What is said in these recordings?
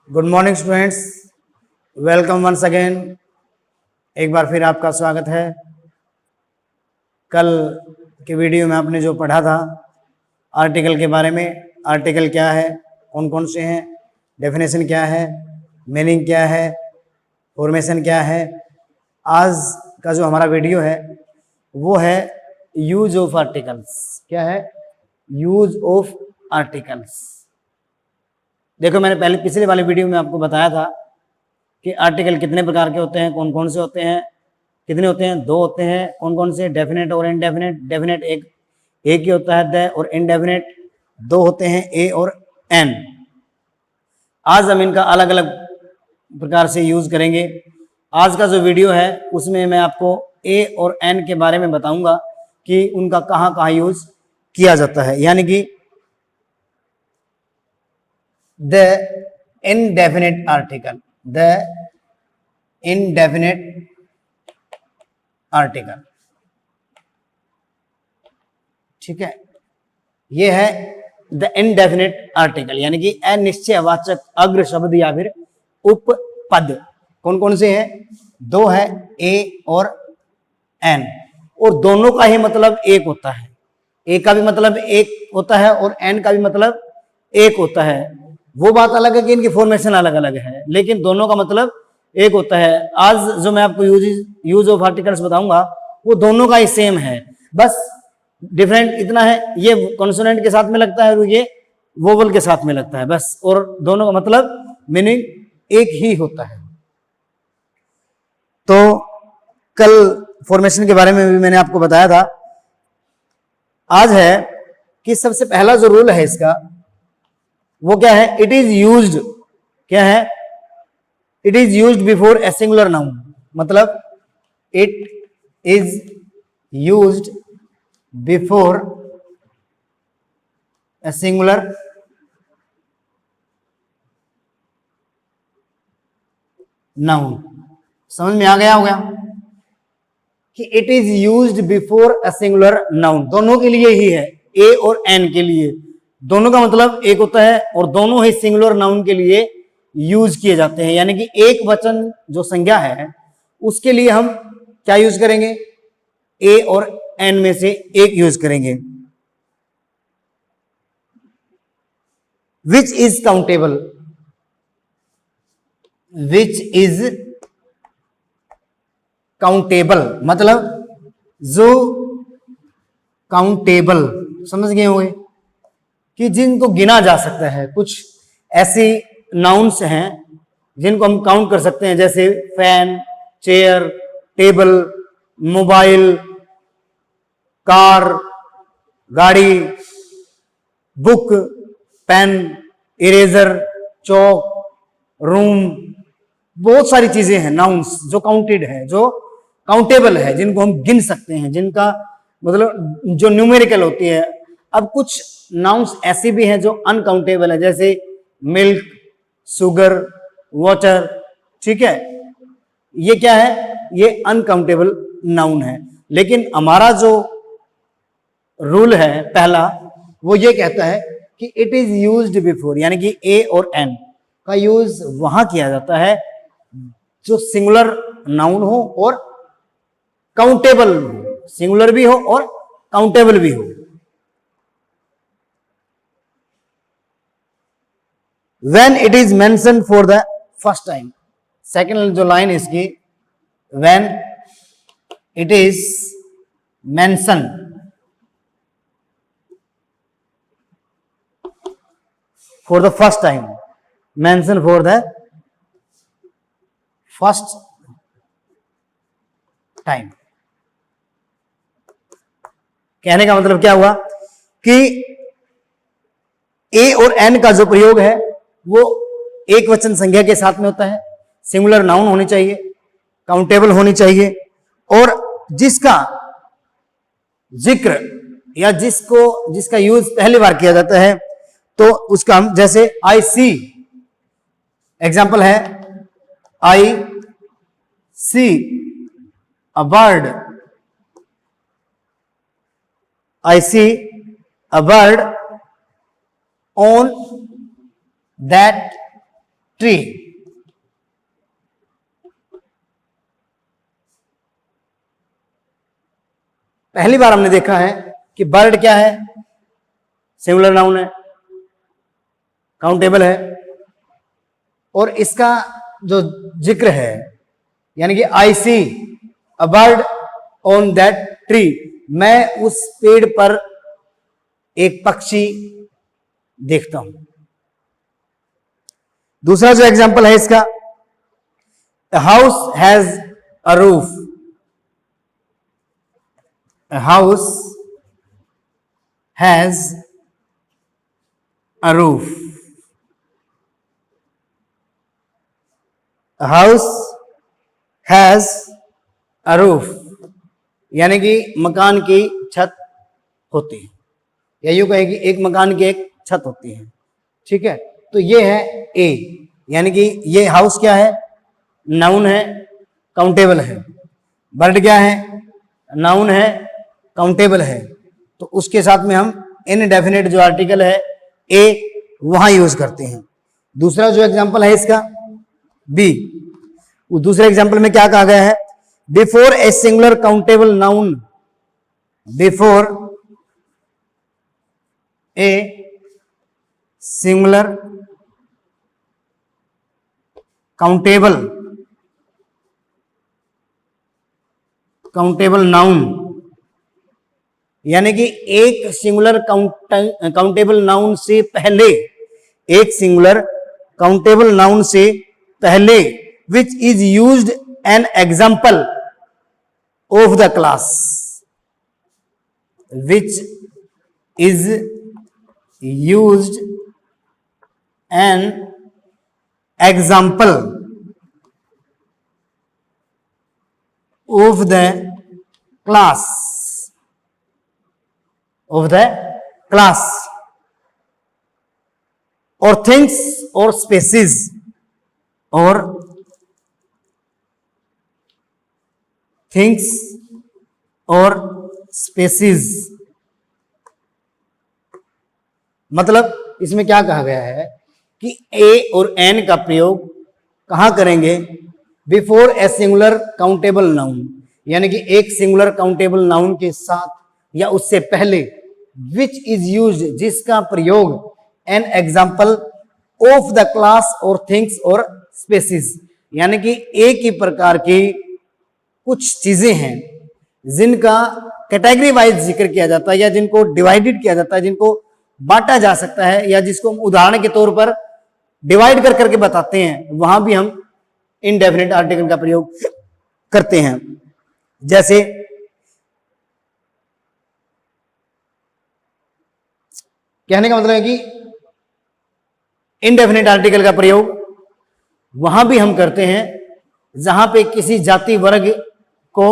Good morning students, welcome once again. एक बार फिर आपका स्वागत है। कल के वीडियो में आपने जो पढ़ा था आर्टिकल के बारे में, आर्टिकल क्या है, कौन कौन से हैं, डेफिनेशन क्या है, मीनिंग क्या है, फॉर्मेशन क्या है। आज का जो हमारा वीडियो है वो है यूज ऑफ आर्टिकल्स। क्या है? Use of articles. देखो, मैंने पहले पिछले वाले वीडियो में आपको बताया था कि आर्टिकल कितने प्रकार के होते हैं, कौन कौन से होते हैं, कितने होते हैं, 2 होते हैं। कौन कौन से? डेफिनेट और इनडेफिनेट। डेफिनेट एक ही होता है द, और इनडेफिनेट 2 होते हैं, ए और एन। आज हम इनका अलग अलग प्रकार से यूज करेंगे। आज का जो वीडियो है उसमें मैं आपको ए और एन के बारे में बताऊंगा कि उनका कहाँ कहाँ यूज किया जाता है, यानी कि the indefinite article, the indefinite article। ठीक है, ये है द इनडेफिनेट आर्टिकल, यानी कि अनिश्चयवाचक अग्र शब्द या फिर उपपद। कौन कौन से हैं? 2 है, ए और एन, और दोनों का ही मतलब एक होता है। ए का भी मतलब एक होता है और एन का भी मतलब एक होता है। वो बात अलग है कि इनकी फॉर्मेशन अलग अलग है, लेकिन दोनों का मतलब एक होता है। आज जो मैं आपको यूज ऑफ आर्टिकल्स बताऊंगा वो दोनों का ही सेम है, बस डिफरेंट इतना है, ये कॉन्सोनेंट के साथ में लगता है और ये वोवल के साथ में लगता है, बस। और दोनों का मतलब मीनिंग एक ही होता है। तो कल फॉर्मेशन के बारे में भी मैंने आपको बताया था। आज है कि सबसे पहला जो रूल है इसका वो क्या है? It is used. क्या है? It is used before a singular noun. मतलब it is used before a singular noun. समझ में आ गया होगा कि it is used before a singular noun. दोनों के लिए ही है, ए और एन के लिए। दोनों का मतलब एक होता है और दोनों ही सिंगुलर नाउन के लिए यूज किए जाते हैं, यानी कि एक वचन जो संज्ञा है उसके लिए हम क्या यूज करेंगे? ए और एन में से एक यूज करेंगे। Which is countable. Which is countable मतलब जो काउंटेबल, समझ गए होंगे कि जिनको गिना जा सकता है। कुछ ऐसी नाउन्स हैं जिनको हम काउंट कर सकते हैं, जैसे fan, chair, table, mobile, car, गाड़ी, बुक, पेन, इरेजर, चौक, रूम। बहुत सारी चीजें हैं नाउन्स जो काउंटेड है, जो काउंटेबल है, जिनको हम गिन सकते हैं, जिनका मतलब जो न्यूमेरिकल होती है। अब कुछ नाउन्स ऐसी भी हैं जो अनकाउंटेबल है, जैसे मिल्क, शुगर, वाटर। ठीक है, ये क्या है? ये अनकाउंटेबल नाउन है। लेकिन हमारा जो रूल है पहला वो ये कहता है कि इट इज यूज्ड बिफोर, यानी कि ए और एन का यूज वहां किया जाता है जो सिंगुलर नाउन हो और काउंटेबल हो, सिंगुलर भी हो और काउंटेबल भी हो। When it is mentioned for the first time। Second जो लाइन इसकी, when it is mentioned for the first time, mention for the first time। कहने का मतलब क्या हुआ कि ए और एन का जो प्रयोग है वो एक वचन संज्ञा के साथ में होता है, सिंगुलर नाउन होनी चाहिए, काउंटेबल होनी चाहिए, और जिसका जिक्र या जिसका यूज पहली बार किया जाता है तो उसका हम, जैसे आई सी, एग्जाम्पल है I see a bird. I see a bird on that tree. पहली बार हमने देखा है कि बर्ड क्या है, सिंगुलर नाउन है, काउंटेबल है, और इसका जो जिक्र है यानी कि I see a bird on that tree, मैं उस पेड़ पर एक पक्षी देखता हूं। दूसरा जो एग्जाम्पल है इसका, house has a roof, house has a roof, house has a roof, यानी कि मकान की छत होती है, या यूं कहें कि एक मकान की एक छत होती है। ठीक है, तो ये है ए, यानी कि ये हाउस क्या है, नाउन है, काउंटेबल है। बर्ड क्या है, नाउन है, काउंटेबल है। तो उसके साथ में हम इनडेफिनेट जो आर्टिकल है ए वहां यूज करते हैं। दूसरा जो एग्जांपल है इसका बी, दूसरे एग्जांपल में क्या कहा गया है, before a singular countable noun, before a singular countable noun, यानी कि एक सिंगुलर काउंटेबल नाउन से पहले, एक सिंगुलर काउंटेबल नाउन से पहले which is used an example of the class, which is used an example of the class, of the class, और things और स्पेसिस, और थिंग्स और स्पेसिस। मतलब इसमें क्या कहा गया है कि ए और एन का प्रयोग कहां करेंगे, before a singular countable noun, यानी कि एक सिंगुलर काउंटेबल नाउन के साथ या उससे पहले, विच इज यूज्ड, जिसका प्रयोग, an example of the class और थिंग्स और स्पेसिस, यानी कि एक ही प्रकार की कुछ चीजें हैं जिनका कैटेगरी वाइज जिक्र किया जाता है, या जिनको डिवाइडेड किया जाता है, जिनको बांटा जा सकता है, या जिसको हम उदाहरण के तौर पर डिवाइड कर करके बताते हैं, वहां भी हम इनडेफिनेट आर्टिकल का प्रयोग करते हैं। जैसे कहने का मतलब है कि इनडेफिनेट आर्टिकल का प्रयोग वहां भी हम करते हैं जहां पे किसी जाति वर्ग को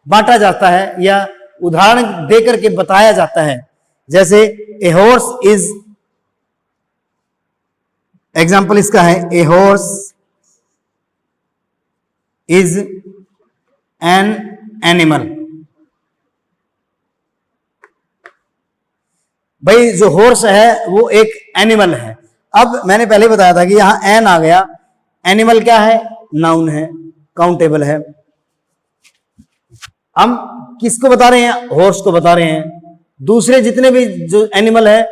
बांटा जाता है या उदाहरण देकर के बताया जाता है। जैसे ए हॉर्स इज, एग्जाम्पल इसका है, a horse is an animal. भाई जो हॉर्स है वो एक एनिमल है। अब मैंने पहले बताया था कि यहां एन आ गया, एनिमल क्या है, नाउन है, काउंटेबल है। हम किसको बता रहे हैं, हॉर्स को बता रहे हैं। दूसरे जितने भी जो एनिमल है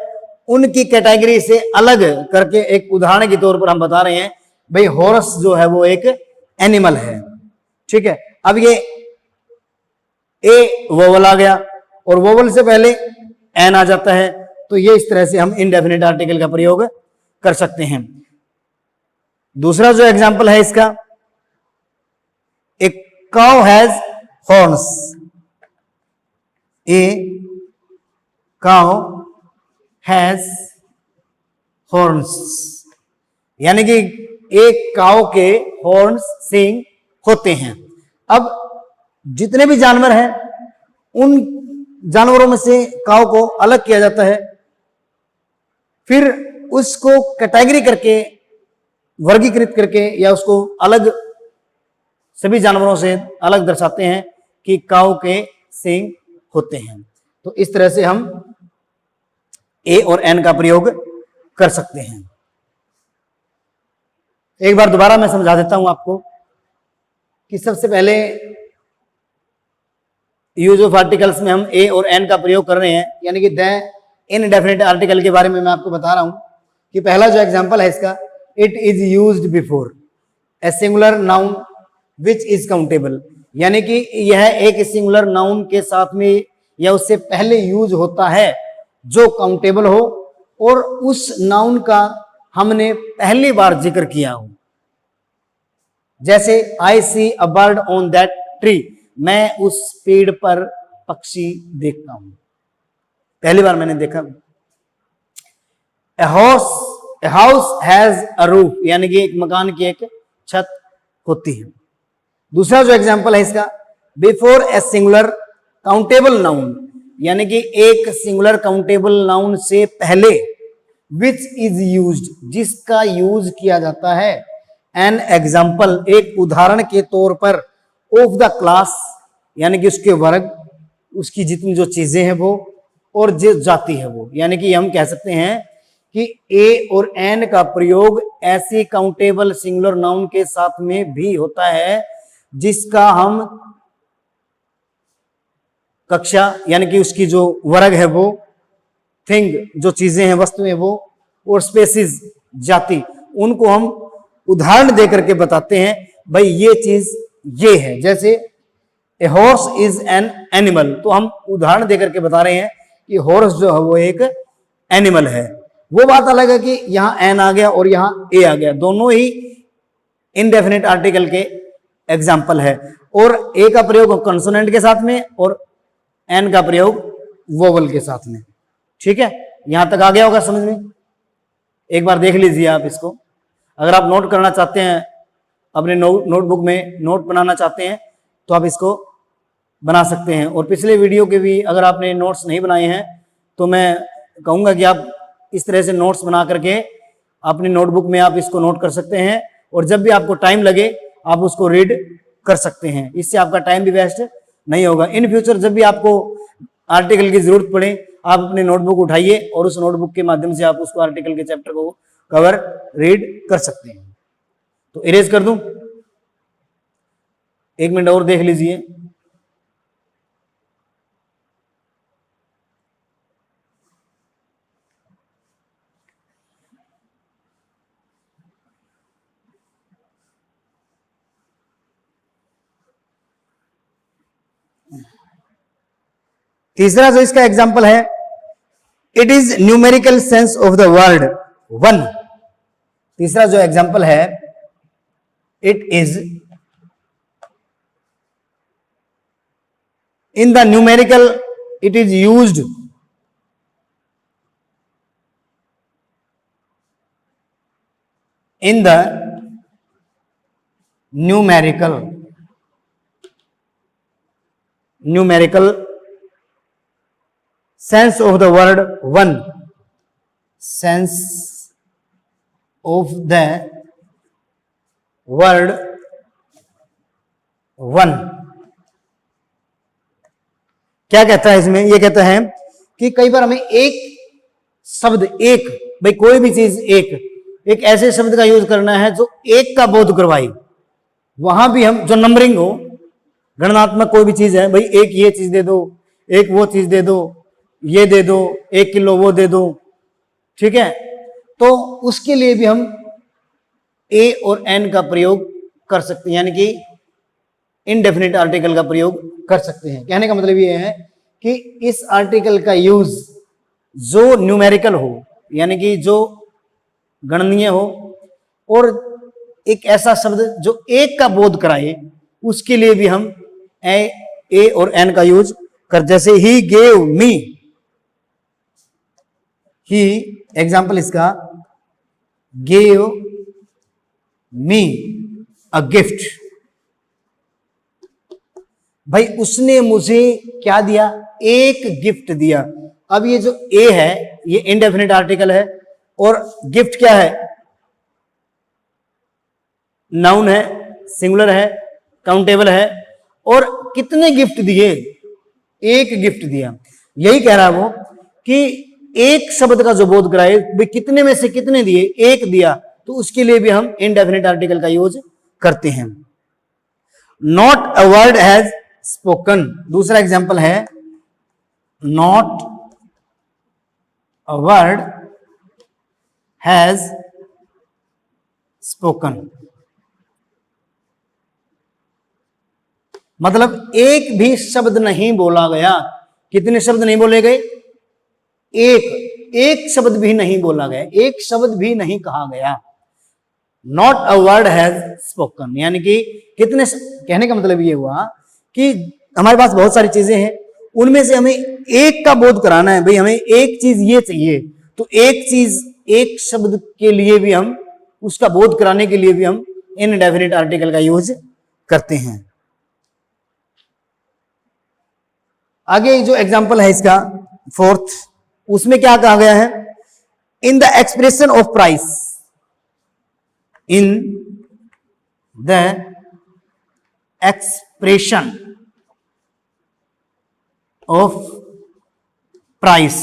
उनकी कैटेगरी से अलग करके एक उदाहरण के तौर पर हम बता रहे हैं, भाई हॉर्स जो है वो एक एनिमल है। ठीक है, अब ये ए वोवल आ गया और वोवल से पहले एन आ जाता है, तो ये इस तरह से हम इनडेफिनेट आर्टिकल का प्रयोग कर सकते हैं। दूसरा जो एग्जाम्पल है इसका, एक cow has horns, a cow has horns, यानी कि एक काउ के हॉर्न्स, सींग होते हैं। अब जितने भी जानवर हैं उन जानवरों में से काउ को अलग किया जाता है, फिर उसको कैटेगरी करके वर्गीकृत करके या उसको अलग सभी जानवरों से अलग दर्शाते हैं कि काउ के सींग होते हैं। तो इस तरह से हम ए और एन का प्रयोग कर सकते हैं। एक बार दोबारा मैं समझा देता हूं आपको कि सबसे पहले यूज ऑफ आर्टिकल्स में हम ए और एन का प्रयोग कर रहे हैं, यानी कि द इनडेफिनिट आर्टिकल के बारे में मैं आपको बता रहा हूं कि पहला जो एग्जांपल है इसका, it is used before a singular noun which is countable, यानी कि यह एक सिंगुलर नाउन के साथ में या उससे पहले यूज होता है जो काउंटेबल हो और उस नाउन का हमने पहली बार जिक्र किया हो। जैसे I see a bird on that tree, मैं उस पेड़ पर पक्षी देखता हूं, पहली बार मैंने देखा। A house has a roof, यानी कि एक मकान की एक छत होती है। दूसरा जो एग्जांपल है इसका, before a singular countable noun, यानी कि एक सिंगुलर काउंटेबल नाउन से पहले, विच इज यूज्ड, जिसका यूज किया जाता है। एन एग्जाम्पल, एक उदाहरण के तौर पर, ऑफ द क्लास, यानी कि उसके वर्ग, उसकी जितनी जो चीजें हैं वो, और जो जाति है वो, यानी कि हम कह सकते हैं कि ए और एन का प्रयोग ऐसी काउंटेबल सिंगुलर नाउन के साथ में भी होता है जिसका हम कक्षा, यानी कि उसकी जो वर्ग है वो, थिंग जो चीजें हैं, वस्तुएं वो, और स्पेसिस जाति, उनको हम उदाहरण देकर के बताते हैं भाई ये चीज ये है। जैसे a horse is an animal, तो हम उदाहरण देकर के बता रहे हैं कि हॉर्स जो है वो एक एनिमल है। वो बात अलग है कि यहां एन आ गया और यहां ए आ गया, दोनों ही इनडेफिनिट आर्टिकल के एग्जाम्पल है, और ए का प्रयोग कंसोनेंट के साथ में और एन का प्रयोग वोवल के साथ में। ठीक है, यहां तक आ गया होगा समझ में। एक बार देख लीजिए आप इसको, अगर आप नोट करना चाहते हैं, अपने नोटबुक में नोट बनाना चाहते हैं तो आप इसको बना सकते हैं। और पिछले वीडियो के भी अगर आपने नोट्स नहीं बनाए हैं तो मैं कहूंगा कि आप इस तरह से नोट्स बना करके अपनी नोटबुक में आप इसको नोट कर सकते हैं, और जब भी आपको टाइम लगे आप उसको रीड कर सकते हैं। इससे आपका टाइम भी वेस्ट नहीं होगा। इन फ्यूचर जब भी आपको आर्टिकल की जरूरत पड़े, आप अपनी नोटबुक उठाइए और उस नोटबुक के माध्यम से आप उसको आर्टिकल के चैप्टर को कवर रीड कर सकते हैं। तो इरेज कर दूं, 1 मिनट और देख लीजिए। तीसरा जो इसका एग्जाम्पल है, it is numerical sense of the word one. तीसरा जो एग्जाम्पल है, it is in the numerical, it is used in the numerical sense of the word one, sense of the word one। क्या कहता है इसमें? ये कहता है कि कई बार हमें एक शब्द, एक, भाई कोई भी चीज एक ऐसे शब्द का यूज करना है जो एक का बोध करवाए। वहां भी हम जो नंबरिंग हो, गणनात्मक कोई भी चीज है, भाई एक ये चीज दे दो, एक वो चीज दे दो, ये दे दो, 1 किलो वो दे दो, ठीक है, तो उसके लिए भी हम ए और एन का प्रयोग कर सकते हैं, यानी कि इनडेफिनिट आर्टिकल का प्रयोग कर सकते हैं। कहने का मतलब ये है कि इस आर्टिकल का यूज जो न्यूमेरिकल हो, यानी कि जो गणनीय हो, और एक ऐसा शब्द जो एक का बोध कराए, उसके लिए भी हम ए और एन का यूज कर। जैसे he gave me, he example इसका, गेव मी अ गिफ्ट, भाई उसने मुझे क्या दिया? एक गिफ्ट दिया। अब ये जो ए है ये इनडेफिनिट आर्टिकल है, और गिफ्ट क्या है? नाउन है, सिंगुलर है, काउंटेबल है, और कितने गिफ्ट दिए? एक गिफ्ट दिया। यही कह रहा है वो कि एक शब्द का जो बोध कराए, भाई कितने में से कितने दिए? एक दिया, तो उसके लिए भी हम इनडेफिनिट आर्टिकल का यूज करते हैं। Not a word has spoken, दूसरा एग्जाम्पल है not a word has spoken, मतलब एक भी शब्द नहीं बोला गया। कितने शब्द नहीं बोले गए? एक शब्द भी नहीं बोला गया, एक शब्द भी नहीं कहा गया। Not a word has spoken, यानी कि कितने, कहने का मतलब ये हुआ कि हमारे पास बहुत सारी चीजें हैं, उनमें से हमें एक का बोध कराना है। भाई हमें एक चीज ये चाहिए, तो एक चीज, एक शब्द के लिए भी हम, उसका बोध कराने के लिए भी हम इनडेफिनिट आर्टिकल का यूज करते हैं। आगे जो एग्जाम्पल है इसका फोर्थ, उसमें क्या कहा गया है? In the expression of price, in the expression of price,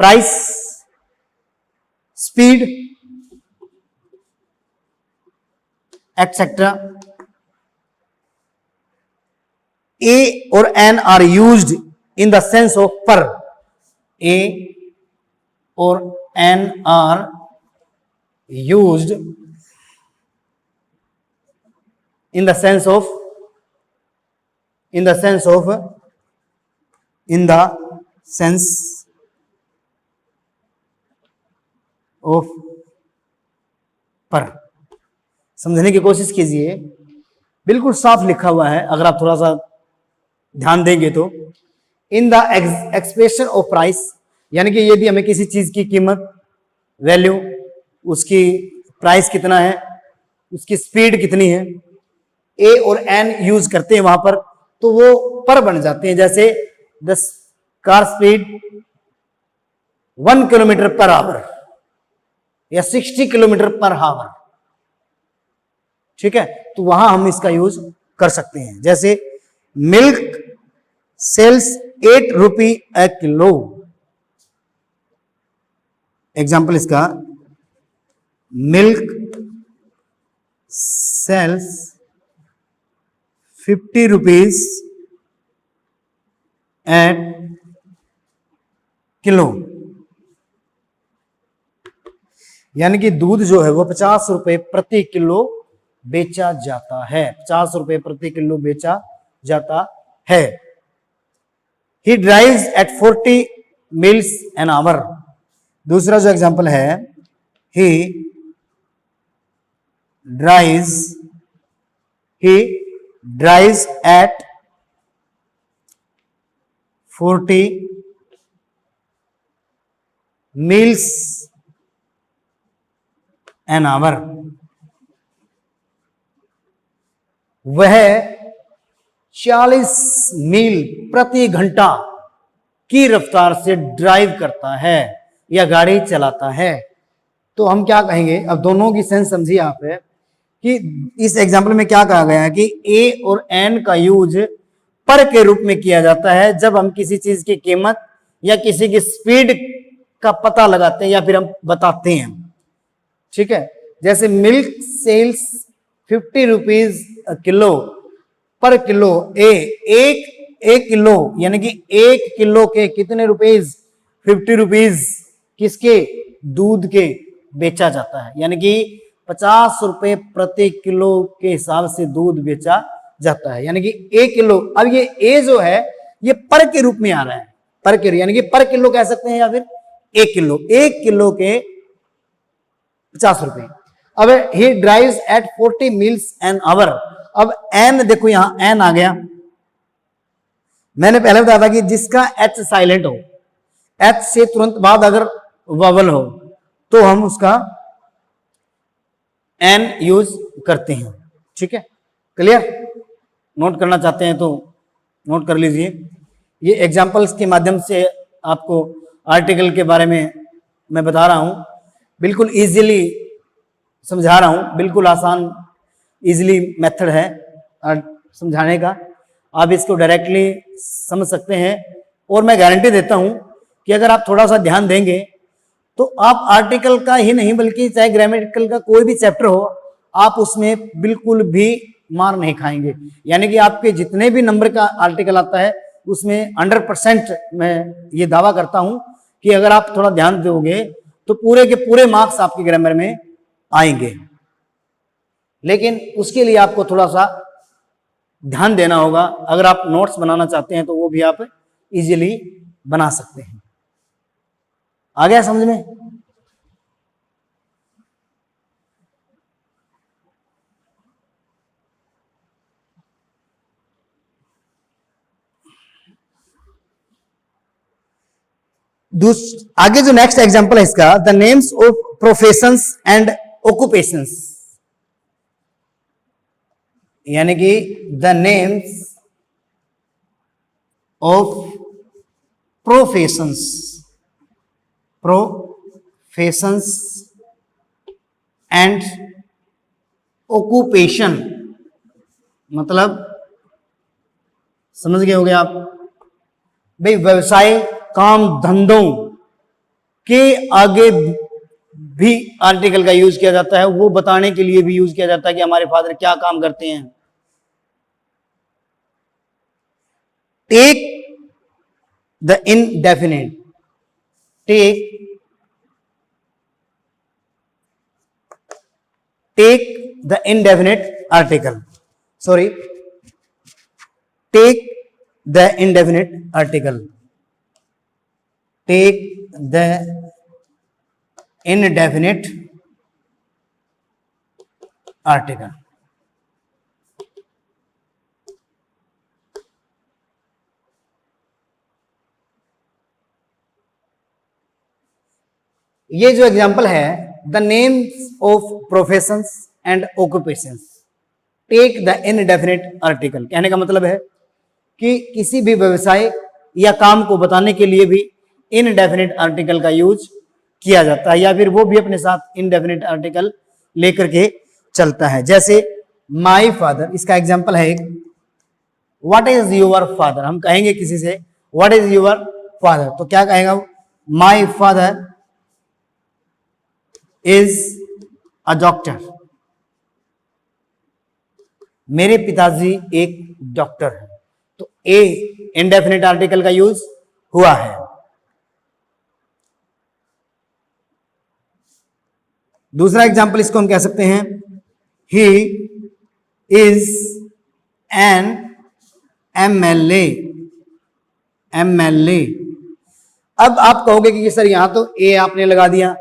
price, speed, etcetera, A और N are used in the sense of per. A और N are used in the sense of, in the sense of, in the sense of per. समझने की कोशिश कीजिए, बिल्कुल साफ लिखा हुआ है, अगर आप थोड़ा सा ध्यान देंगे तो। In the expression of price, यानी कि यदि हमें किसी चीज की कीमत, वैल्यू, उसकी प्राइस कितना है, उसकी स्पीड कितनी है, ए और एन यूज करते हैं वहां पर, तो वो पर बन जाते हैं। जैसे the car speed 1 kilometre per hour या 60 किलोमीटर पर आवर, ठीक है, तो वहां हम इसका यूज कर सकते हैं। जैसे milk sells 8 rupee a kilo, example इसका, milk sells 50 rupees at kilo, यानी कि दूध जो है वो 50 रुपए प्रति किलो बेचा जाता है, 50 रुपए प्रति किलो बेचा जाता है। He drives at 40 miles an hour, दूसरा जो एग्जाम्पल है, he drives at 40 miles an hour, वह 40 मील प्रति घंटा की रफ्तार से ड्राइव करता है या गाड़ी चलाता है। तो हम क्या कहेंगे, अब दोनों की सेंस समझिए आप, है कि इस एग्जाम्पल में क्या कहा गया है कि ए और एन का यूज पर के रूप में किया जाता है जब हम किसी चीज की कीमत या किसी की स्पीड का पता लगाते हैं या फिर हम बताते हैं, ठीक है। जैसे मिल्क सेल्स 50 रुपीज किलो पर किलो, एक किलो, यानी कि 1 किलो के कितने रुपीज? 50 रुपीज, किसके? दूध के बेचा जाता है, यानी कि 50 रुपए प्रति किलो के हिसाब से दूध बेचा जाता है, यानी कि 1 किलो। अब ये ए जो है ये पर के रूप में आ रहा है, पर किलो, यानी कि पर किलो कह सकते हैं या फिर 1 किलो, 1 किलो के 50 रुपए। अब he drives at 40 miles an hour, अब एन देखो यहां एन आ गया, मैंने पहले बताया था कि जिसका एच साइलेंट हो, एच से तुरंत बाद अगर ववल हो तो हम उसका एन यूज करते हैं, ठीक है, क्लियर। नोट करना चाहते हैं तो नोट कर लीजिए। ये एग्जांपल्स के माध्यम से आपको आर्टिकल के बारे में मैं बता रहा हूं, बिल्कुल इजीली समझा रहा हूं, बिल्कुल आसान इजीली मेथड है समझाने का, आप इसको डायरेक्टली समझ सकते हैं। और मैं गारंटी देता हूं कि अगर आप थोड़ा सा ध्यान देंगे तो आप आर्टिकल का ही नहीं बल्कि चाहे ग्रामेटिकल का कोई भी चैप्टर हो, आप उसमें बिल्कुल भी मार नहीं खाएंगे। यानी कि आपके जितने भी नंबर का आर्टिकल आता है उसमें 100% मैं ये दावा करता हूं कि अगर आप थोड़ा ध्यान दोगे तो पूरे के पूरे मार्क्स आपके ग्रामर में आएंगे। लेकिन उसके लिए आपको थोड़ा सा ध्यान देना होगा। अगर आप नोट्स बनाना चाहते हैं तो वो भी आप इजीली बना सकते हैं। आ गया समझ में? आगे जो नेक्स्ट एग्जांपल है इसका, the names of professions and occupations, यानी कि the names of professions and occupation, मतलब समझ गए होंगे आप भाई, व्यवसाय काम धंधों के आगे भी आर्टिकल का यूज किया जाता है, वो बताने के लिए भी यूज किया जाता है कि हमारे फादर क्या काम करते हैं। Take the indefinite, take the indefinite article, sorry, take the indefinite article, take the indefinite article। ये जो एग्जांपल है, the names of professions and occupations, take the indefinite article, कहने का मतलब है कि किसी भी व्यवसाय या काम को बताने के लिए भी इनडेफिनेट आर्टिकल का यूज किया जाता है, या फिर वो भी अपने साथ इनडेफिनेट आर्टिकल लेकर के चलता है। जैसे माय फादर, इसका एग्जांपल है एक, व्हाट इज योर फादर, हम कहेंगे किसी से व्हाट इज योर फादर, तो क्या कहेगा वो, my father is a doctor, मेरे पिताजी एक डॉक्टर है। तो ए इनडेफिनेट आर्टिकल का यूज हुआ है। दूसरा एग्जाम्पल इसको हम कह सकते हैं, he is an MLA, MLA. अब आप कहोगे कि सर यहां तो ए आपने लगा दिया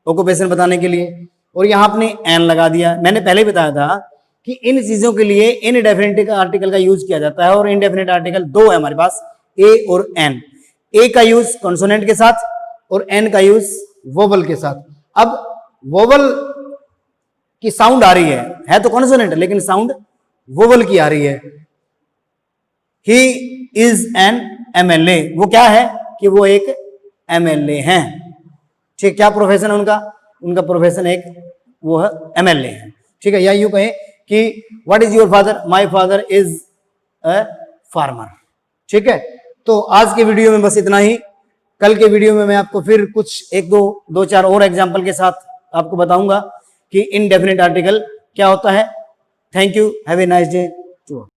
ऑक्यूपेशन बताने के लिए और यहां आपने एन लगा दिया। मैंने पहले ही बताया था कि इन चीजों के लिए इनडेफिनेट आर्टिकल का यूज किया जाता है, और इनडेफिनेट आर्टिकल दो है हमारे पास, ए और एन। ए का यूज कॉन्सोनेंट के साथ और एन का यूज वोवल के साथ। अब वोवल की साउंड आ रही है तो कॉन्सोनेंट, लेकिन साउंड वोवल की आ रही है। ही इज एन एमएलए, वो क्या है कि वो एक एमएलए हैं। ठीक, क्या प्रोफेशन है उनका, उनका प्रोफेशन एक वो है एमएलए है। ठीक है, या यूं कहें कि what is your father, my father is a farmer. ठीक है, तो आज के वीडियो में बस इतना ही। कल के वीडियो में मैं आपको फिर कुछ एक दो चार और एग्जाम्पल के साथ आपको बताऊंगा कि इनडेफिनेट आर्टिकल क्या होता है। Thank you, have a nice day.